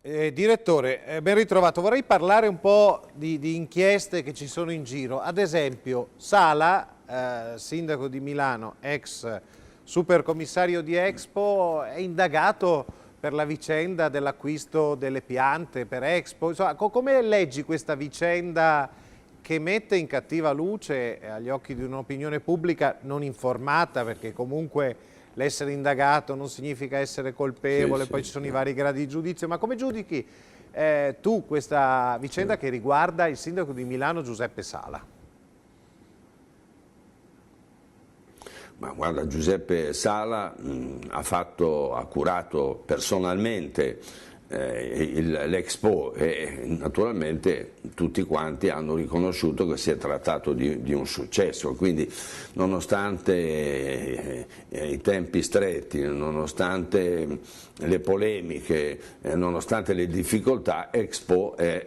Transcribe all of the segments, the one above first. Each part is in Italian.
Direttore, ben ritrovato. Vorrei parlare un po' di inchieste che ci sono in giro. Ad esempio, Sala, sindaco di Milano, ex supercommissario di Expo, è indagato per la vicenda dell'acquisto delle piante per Expo. Insomma, come leggi questa vicenda che mette in cattiva luce agli occhi di un'opinione pubblica non informata, perché comunque l'essere indagato non significa essere colpevole, poi ci sono i vari gradi di giudizio, ma come giudichi tu questa vicenda che riguarda il sindaco di Milano Giuseppe Sala? Ma guarda, Giuseppe Sala ha curato personalmente l'Expo e naturalmente tutti quanti hanno riconosciuto che si è trattato di un successo, quindi nonostante i tempi stretti, nonostante le polemiche, nonostante le difficoltà, Expo è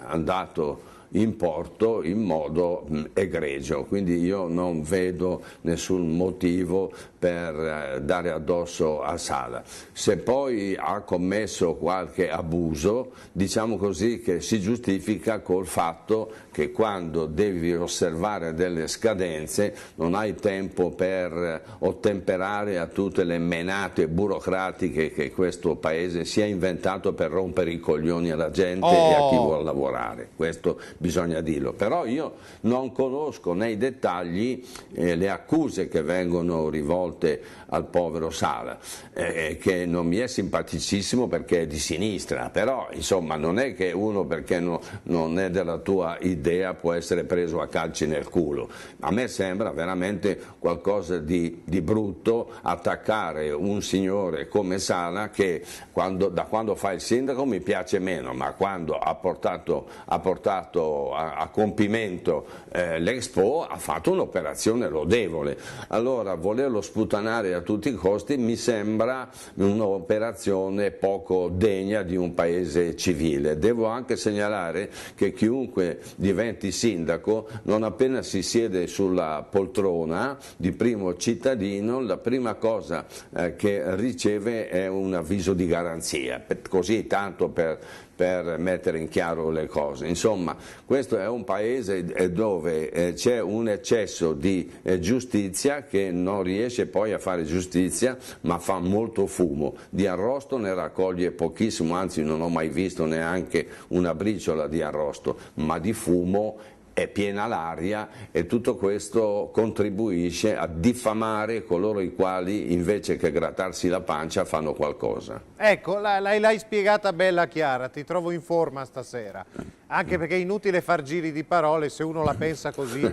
andato in porto in modo egregio, quindi io non vedo nessun motivo per dare addosso a Sala. Se poi ha commesso qualche abuso, diciamo così che si giustifica col fatto che quando devi osservare delle scadenze non hai tempo per ottemperare a tutte le menate burocratiche che questo paese si è inventato per rompere i coglioni alla gente e a chi vuole lavorare. Questo bisogna dirlo, però io non conosco nei dettagli le accuse che vengono rivolte al povero Sala, che non mi è simpaticissimo perché è di sinistra, però insomma non è che uno perché non è della tua idea può essere preso a calci nel culo. A me sembra veramente qualcosa di brutto attaccare un signore come Sala che da quando fa il sindaco mi piace meno, ma quando ha portato a compimento l'Expo ha fatto un'operazione lodevole. Allora volerlo sputanare a tutti i costi mi sembra un'operazione poco degna di un paese civile. Devo anche segnalare che chiunque diventi sindaco, non appena si siede sulla poltrona di primo cittadino, la prima cosa che riceve è un avviso di garanzia, così tanto per mettere in chiaro le cose. Insomma, questo è un paese dove c'è un eccesso di giustizia che non riesce poi a fare giustizia, ma fa molto fumo. Di arrosto ne raccoglie pochissimo, anzi non ho mai visto neanche una briciola di arrosto, ma di fumo è piena l'aria e tutto questo contribuisce a diffamare coloro i quali invece che grattarsi la pancia fanno qualcosa. Ecco, l'hai spiegata bella chiara, ti trovo in forma stasera, anche perché è inutile far giri di parole, se uno la pensa così,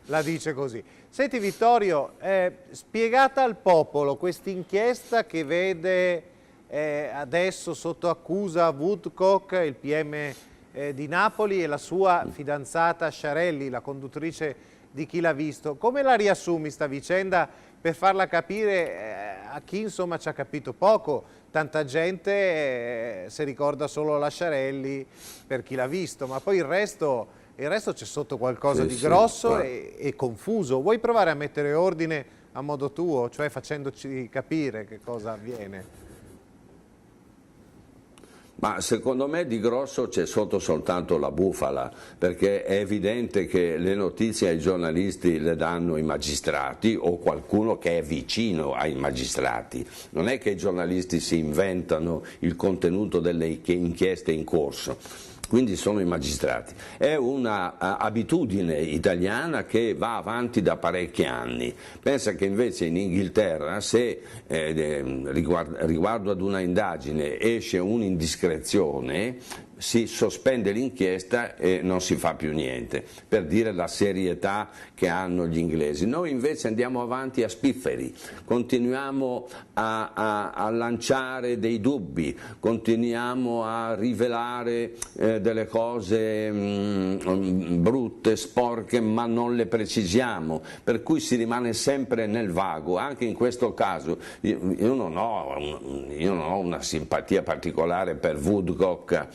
la dice così. Senti Vittorio, spiegata al popolo questa inchiesta che vede adesso sotto accusa Woodcock, il PM di Napoli, e la sua fidanzata Sciarelli, la conduttrice di Chi l'ha visto. Come la riassumi sta vicenda per farla capire a chi insomma ci ha capito poco? Tanta gente si ricorda solo la Sciarelli per Chi l'ha visto, ma poi il resto c'è sotto qualcosa di grosso e confuso. Vuoi provare a mettere ordine a modo tuo, cioè facendoci capire che cosa avviene? Ma secondo me di grosso c'è sotto soltanto la bufala, perché è evidente che le notizie ai giornalisti le danno i magistrati o qualcuno che è vicino ai magistrati. Non è che i giornalisti si inventano il contenuto delle inchieste in corso. Quindi sono i magistrati. È una abitudine italiana che va avanti da parecchi anni. Pensa che invece in Inghilterra se riguardo ad una indagine esce un'indiscrezione, si sospende l'inchiesta e non si fa più niente, per dire la serietà che hanno gli inglesi. Noi invece andiamo avanti a spifferi, continuiamo a lanciare dei dubbi, continuiamo a rivelare delle cose brutte, sporche, ma non le precisiamo, per cui si rimane sempre nel vago. Anche in questo caso io non ho una simpatia particolare per Woodcock,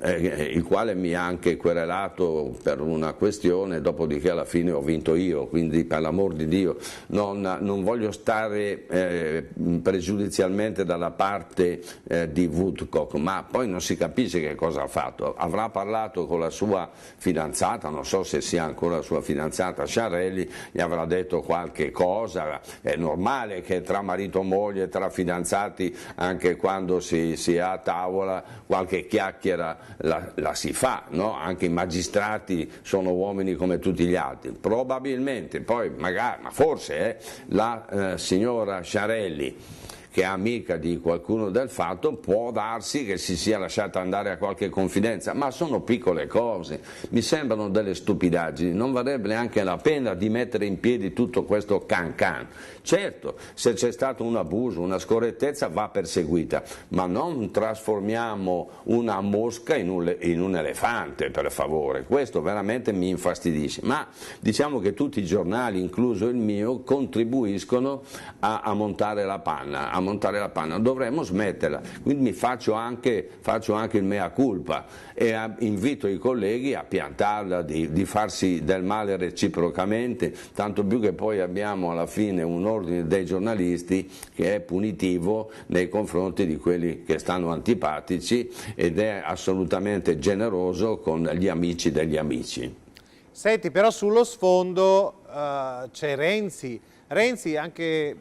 il quale mi ha anche querelato per una questione, dopodiché alla fine ho vinto io, quindi per l'amor di Dio non voglio stare pregiudizialmente dalla parte di Woodcock, ma poi non si capisce che cosa ha fatto. Avrà parlato con la sua fidanzata, non so se sia ancora la sua fidanzata Sciarelli, gli avrà detto qualche cosa. È normale che tra marito e moglie, tra fidanzati, anche quando si è a tavola, qualche chiacchiera la si fa, no? Anche i magistrati sono uomini come tutti gli altri. Probabilmente poi magari, ma forse la signora Sciarelli, che è amica di qualcuno del fatto, può darsi che si sia lasciata andare a qualche confidenza, ma sono piccole cose, mi sembrano delle stupidaggini, non varrebbe neanche la pena di mettere in piedi tutto questo can-can. Certo, se c'è stato un abuso, una scorrettezza va perseguita, ma non trasformiamo una mosca in un elefante, per favore, questo veramente mi infastidisce, ma diciamo che tutti i giornali, incluso il mio, contribuiscono a montare la panna, dovremmo smetterla, quindi faccio anche il mea culpa e invito i colleghi a piantarla, di farsi del male reciprocamente, tanto più che poi abbiamo alla fine un ordine dei giornalisti che è punitivo nei confronti di quelli che stanno antipatici ed è assolutamente generoso con gli amici degli amici. Senti, però sullo sfondo c'è Renzi. Renzi anche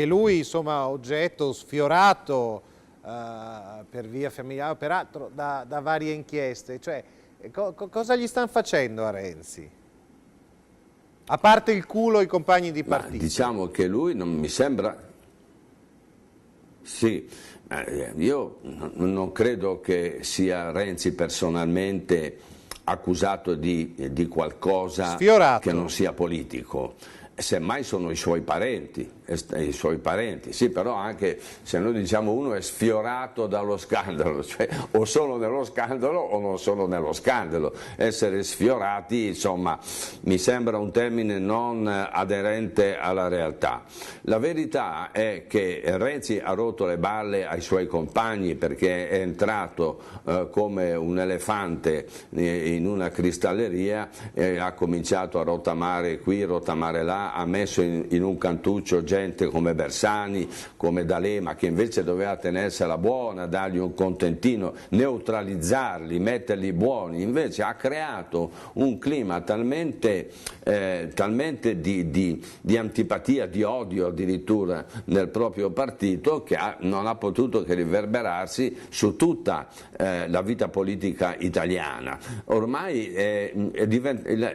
lui, insomma, oggetto sfiorato per via familiare, peraltro da varie inchieste. Cioè, cosa gli stanno facendo a Renzi? A parte il culo i compagni di partito. Diciamo che lui non mi sembra... Sì, io non credo che sia Renzi personalmente accusato di qualcosa sfiorato, che non sia politico. Semmai sono i suoi parenti, sì, però anche se noi diciamo uno è sfiorato dallo scandalo, cioè o sono nello scandalo o non sono nello scandalo, essere sfiorati, insomma, mi sembra un termine non aderente alla realtà. La verità è che Renzi ha rotto le balle ai suoi compagni perché è entrato come un elefante in una cristalleria e ha cominciato a rottamare qui, rottamare là, ha messo in un cantuccio gente come Bersani, come D'Alema, che invece doveva tenersela buona, dargli un contentino, neutralizzarli, metterli buoni, invece ha creato un clima talmente di antipatia, di odio addirittura nel proprio partito che non ha potuto che riverberarsi su tutta la vita politica italiana. Ormai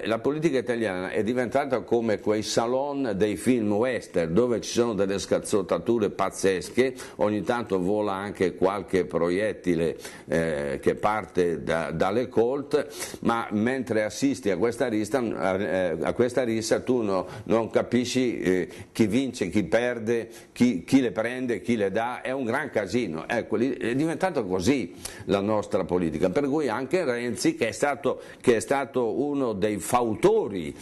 la politica italiana è diventata come quei salon dei film western dove ci sono delle scazzottature pazzesche, ogni tanto vola anche qualche proiettile che parte dalle Colt, ma mentre assisti a questa rissa tu non capisci chi vince, chi perde, chi le prende, chi le dà, è un gran casino. Ecco, è diventato così la nostra politica, per cui anche Renzi, che è stato uno dei fautori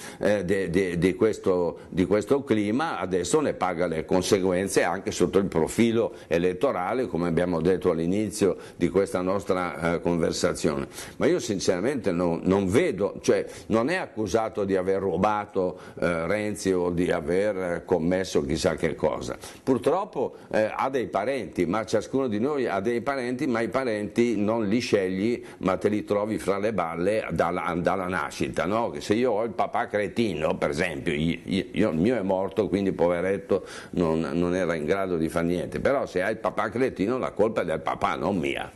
di questo clima, adesso ne paga le conseguenze anche sotto il profilo elettorale, come abbiamo detto all'inizio di questa nostra conversazione. Ma io sinceramente non vedo, cioè non è accusato di aver rubato Renzi o di aver commesso chissà che cosa. Purtroppo ha dei parenti, ma ciascuno di noi ha dei parenti, ma i parenti non li scegli, ma te li trovi fra le balle dalla nascita, no? Se io ho il papà cretino, per esempio, il mio è morto, quindi poveretto non era in grado di fare niente, però se hai il papà cretino la colpa è del papà, non mia.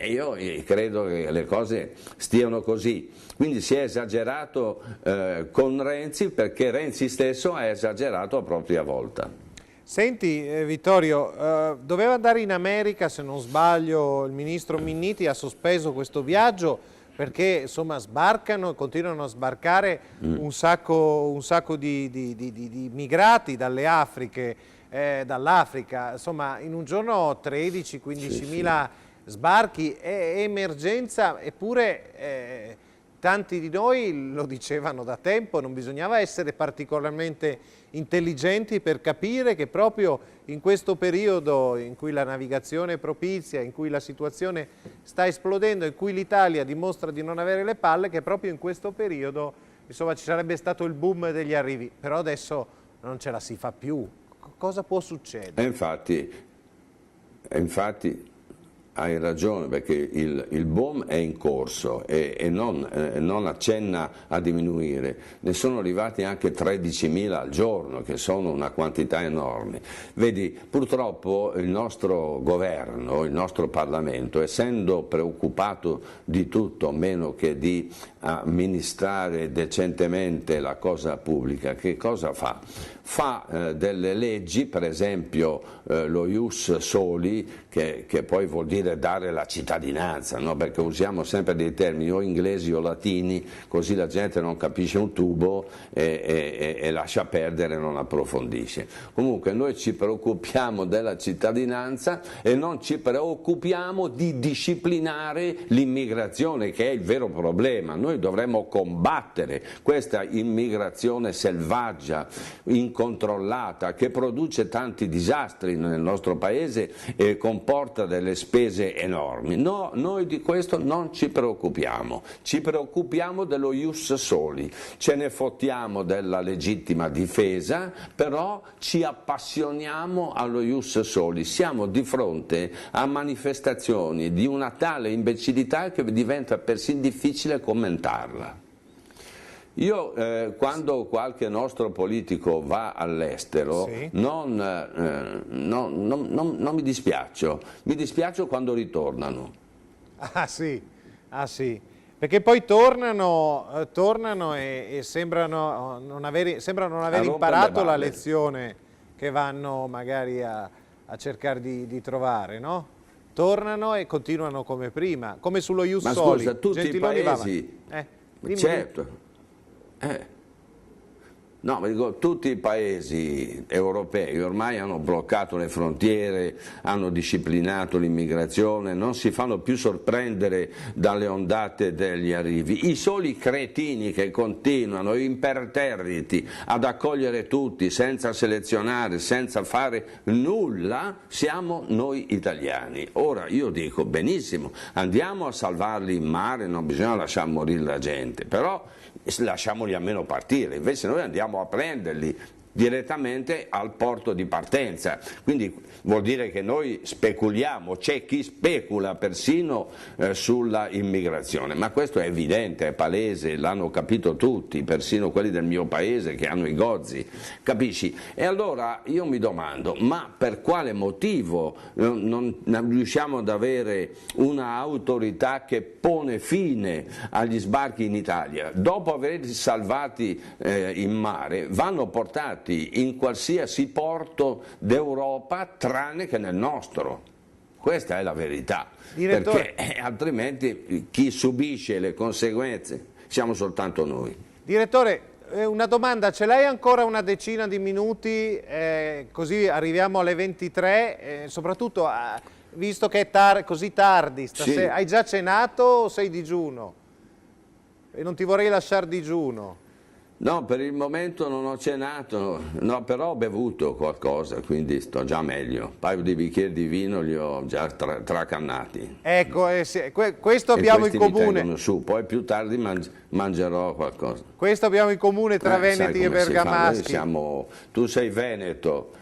Io credo che le cose stiano così, quindi si è esagerato con Renzi perché Renzi stesso ha esagerato a propria volta. Senti Vittorio, doveva andare in America, se non sbaglio, il ministro Minniti ha sospeso questo viaggio perché insomma sbarcano e continuano a sbarcare un sacco di migrati dall'Africa, insomma in un giorno 13-15 mila sbarchi, è emergenza, eppure tanti di noi lo dicevano da tempo, non bisognava essere particolarmente intelligenti per capire che proprio in questo periodo in cui la navigazione è propizia, in cui la situazione sta esplodendo, in cui l'Italia dimostra di non avere le palle, che proprio in questo periodo insomma ci sarebbe stato il boom degli arrivi, però adesso non ce la si fa più. Cosa può succedere? Infatti hai ragione, perché il boom è in corso e non accenna a diminuire. Ne sono arrivati anche 13.000 al giorno, che sono una quantità enorme. Vedi, purtroppo il nostro governo, il nostro Parlamento, essendo preoccupato di tutto meno che di amministrare decentemente la cosa pubblica, che cosa fa? Fa delle leggi, per esempio lo ius soli, che poi vuol dire dare la cittadinanza, no? Perché usiamo sempre dei termini o inglesi o latini, così la gente non capisce un tubo e lascia perdere, non approfondisce. Comunque noi ci preoccupiamo della cittadinanza e non ci preoccupiamo di disciplinare l'immigrazione, che è il vero problema. Noi dovremmo combattere questa immigrazione selvaggia, incontrollata, che produce tanti disastri nel nostro paese e comporta delle spese enormi. No, noi di questo non ci preoccupiamo, ci preoccupiamo dello ius soli, ce ne fottiamo della legittima difesa, però ci appassioniamo allo ius soli. Siamo di fronte a manifestazioni di una tale imbecillità che diventa persino difficile commentarla. Io quando qualche nostro politico va all'estero, sì, non mi dispiaccio quando ritornano. Ah sì, perché poi tornano e sembrano non aver imparato la lezione che vanno magari a cercare di trovare, no? Tornano e continuano come prima, come sullo ius soli. Ma scusa, tutti i paesi, certo. No, ma dico, tutti i paesi europei ormai hanno bloccato le frontiere, hanno disciplinato l'immigrazione, non si fanno più sorprendere dalle ondate degli arrivi. I soli cretini che continuano imperterriti ad accogliere tutti senza selezionare, senza fare nulla, siamo noi italiani. Ora io dico benissimo, andiamo a salvarli in mare, non bisogna lasciar morire la gente, però lasciamoli almeno partire, invece noi andiamo a prenderli direttamente al porto di partenza, quindi vuol dire che noi speculiamo, c'è chi specula persino sulla immigrazione, ma questo è evidente, è palese, l'hanno capito tutti, persino quelli del mio paese che hanno i gozzi, capisci? E allora io mi domando, ma per quale motivo non riusciamo ad avere una autorità che pone fine agli sbarchi in Italia? Dopo averli salvati in mare, vanno portati in qualsiasi porto d'Europa tranne che nel nostro. Questa è la verità, Direttore, perché altrimenti chi subisce le conseguenze siamo soltanto noi. Direttore, una domanda, ce l'hai ancora una decina di minuti, così arriviamo alle 23, soprattutto visto che è così tardi stasera, sì. Hai già cenato o sei digiuno? E non ti vorrei lasciare digiuno. No, per il momento non ho cenato, no, però ho bevuto qualcosa, quindi sto già meglio. Un paio di bicchieri di vino li ho già tracannati. Ecco, questo abbiamo in comune. Mi tengono su, poi più tardi mangerò qualcosa. Questo abbiamo in comune tra veneti e bergamaschi. Tu sei veneto,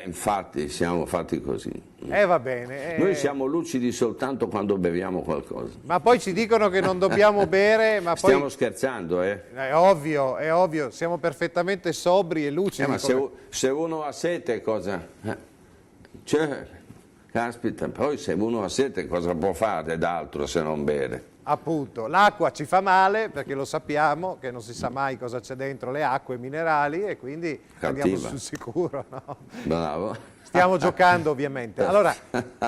infatti siamo fatti così. Va bene. Noi siamo lucidi soltanto quando beviamo qualcosa. Ma poi ci dicono che non dobbiamo bere, ma poi... Stiamo scherzando, È ovvio, siamo perfettamente sobri e lucidi. Ma se uno ha sete cosa... Cioè, caspita, poi se uno ha sete cosa può fare d'altro se non bere? Appunto, l'acqua ci fa male perché lo sappiamo che non si sa mai cosa c'è dentro le acque minerali e quindi andiamo sul sicuro, no? Bravo. Stiamo giocando ovviamente. Allora,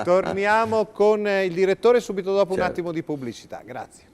torniamo con il direttore subito dopo un attimo di pubblicità. Grazie.